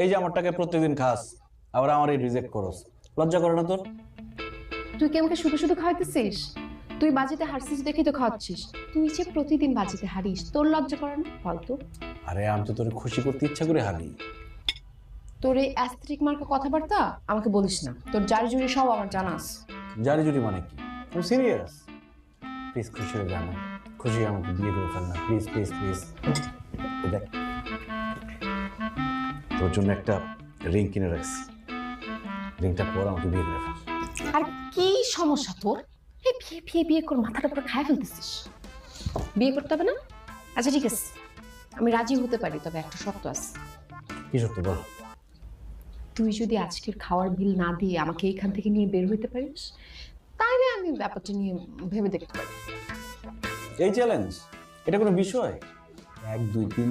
এই যে আমার টাকা প্রত্যেকদিন খাস, আবার আমার এই রিজেক্ট করস, লজ্জা করে না তোর? তুই কি আমাকে শুধু শুধু খাওয়াইতেছিস? তুই বাজিতে হারছিস দেখেই তো খাওয়াচ্ছিস। তুই যে প্রতিদিন বাজিতে হারিস, তোর লজ্জা করে না? ফালতু। আরে আমি তো তোর খুশি করতে ইচ্ছা করে হারি। তোর এই অ্যাস্থেটিক মার্কা কথাবার্তা আমাকে বলিস না। তোর জারি জুরি সব আমার জানা আছে। জারি জুরি মানে কি? আমি সিরিয়াস। প্লিজ খুশি হয়ে জানা, খুশি আমাকে বিয়ে করে ফেল না, প্লিজ প্লিজ প্লিজ। দেখ, তোর জন্য একটা রিং কিনে রাখছি, রিংটা পর আমাকে বিয়ে করে ফেল। আর কি সমস্যা তোর? এই বিয়ে বিয়ে বিয়ে করে মাথাটা পুরো খায় ফেলতেছিস। বিয়ে করতে হবে না? আচ্ছা ঠিক আছে, আমি রাজি হতে পারি, তবে একটা শর্ত আছে। কি সত্য বল? তুই যদি আজকের খাওয়ার বিল না দিয়ে আমাকে এইখান থেকে নিয়ে বের হইতে পারিস, তাহলে আমি ব্যাপারটা নিয়ে ভেবে দেখতে পারি। এই চ্যালেঞ্জ, এটা কোনো বিষয়? 1 2 3